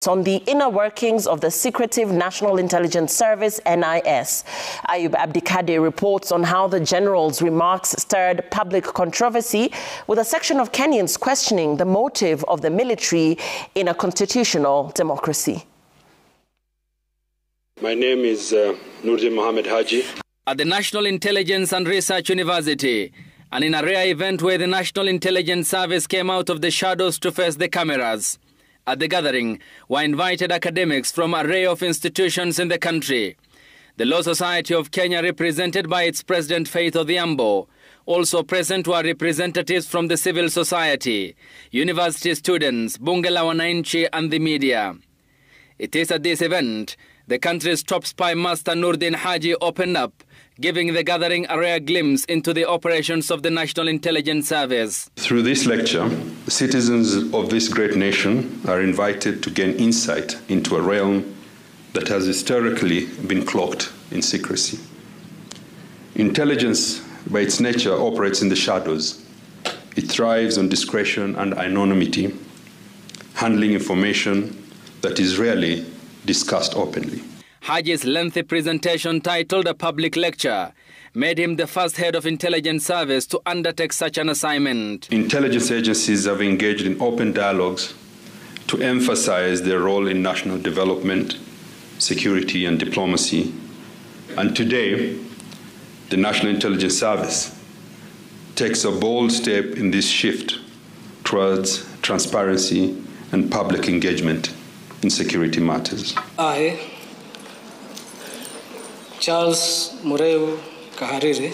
on the inner workings of the secretive National Intelligence Service, NIS. Ayub Abdikadir reports on how the general's remarks stirred public controversy, with a section of Kenyans questioning the motive of the military in a constitutional democracy. My name is Nurdin Mohammed Haji. At the National Intelligence and Research University, and in a rare event where the National Intelligence Service came out of the shadows to face the cameras. At the gathering were invited academics from an array of institutions in the country. The Law Society of Kenya, represented by its president Faith Odhiambo. Also present were representatives from the civil society, university students, Bunge la Wananchi and the media. It is at this event the country's top spy master Nurdin Haji opened up, giving the gathering a rare glimpse into the operations of the National Intelligence Service. Through this lecture, citizens of this great nation are invited to gain insight into a realm that has historically been cloaked in secrecy. Intelligence, by its nature, operates in the shadows. It thrives on discretion and anonymity, handling information that is rarely discussed openly. Haji's lengthy presentation, titled A Public Lecture, made him the first head of intelligence service to undertake such an assignment. Intelligence agencies have engaged in open dialogues to emphasize their role in national development, security and diplomacy. And today, the National Intelligence Service takes a bold step in this shift towards transparency and public engagement in security matters. I, Charles Mureu Kahariri.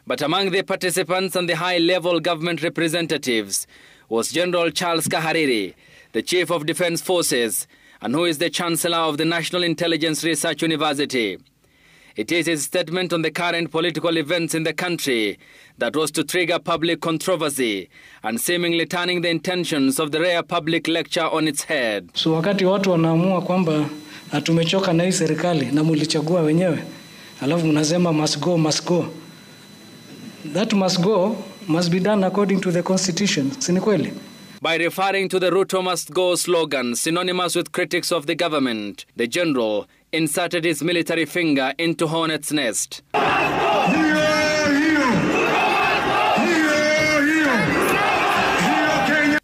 But among the participants and the high-level government representatives was General Charles Kahariri, the Chief of Defense Forces, and who is the Chancellor of the National Intelligence Research University. It is his statement on the current political events in the country that was to trigger public controversy and seemingly turning the intentions of the rare public lecture on its head. So wakati watu wanaamua kwamba tumechoka na hii serikali na mulichagua wenyewe, alafu mnasema must go. That must go must be done according to the constitution. Si ni kweli? By referring to the Ruto must go slogan, synonymous with critics of the government, the general inserted his military finger into hornet's nest.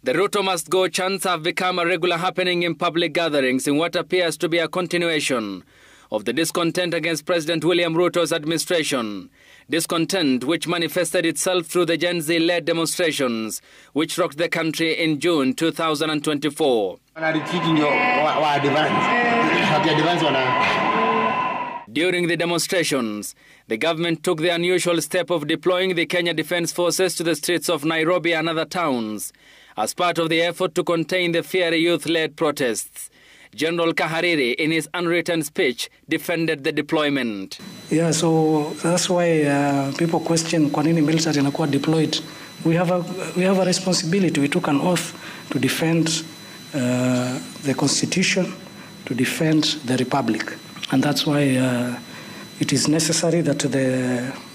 The Ruto must go chants have become a regular happening in public gatherings in what appears to be a continuation of the discontent against President William Ruto's administration. Discontent which manifested itself through the Gen Z-led demonstrations which rocked the country in June 2024. During the demonstrations, the government took the unusual step of deploying the Kenya Defence Forces to the streets of Nairobi and other towns as part of the effort to contain the fiery youth-led protests. General Kahariri, in his unwritten speech, defended the deployment. Yeah, so that's why people question kwa nini military inakuwa deployed. We have a responsibility. We took an oath to defend the constitution, to defend the republic. And that's why it is necessary that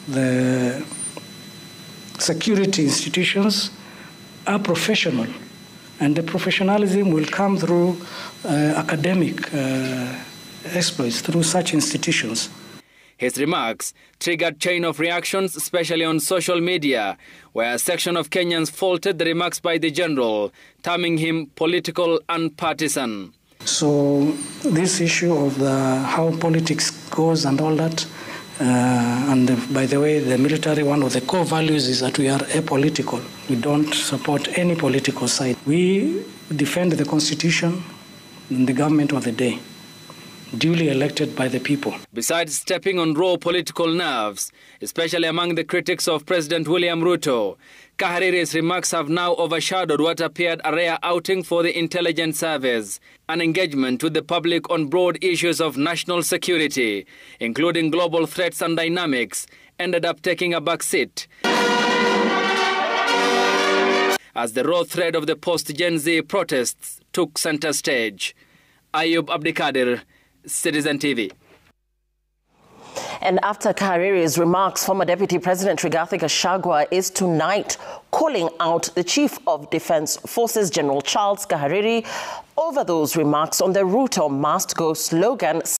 the security institutions are professional. And the professionalism will come through academic exploits, through such institutions. His remarks triggered chain of reactions, especially on social media, where a section of Kenyans faulted the remarks by the general, terming him political and partisan. So this issue of how politics goes and all that, by the way, the military, one of the core values is that we are apolitical. We don't support any political side. We defend the constitution and the government of the day, duly elected by the people. Besides stepping on raw political nerves, especially among the critics of President William Ruto, Kahariri's remarks have now overshadowed what appeared a rare outing for the intelligence service, an engagement with the public on broad issues of national security, including global threats and dynamics, ended up taking a back seat as the raw thread of the post-Gen Z protests took center stage. Ayub Abdikadir, Citizen TV. And after Kahariri's remarks, former Deputy President Rigathi Gachagua is tonight calling out the Chief of Defence Forces, General Charles Kahariri, over those remarks on the Ruto must go slogan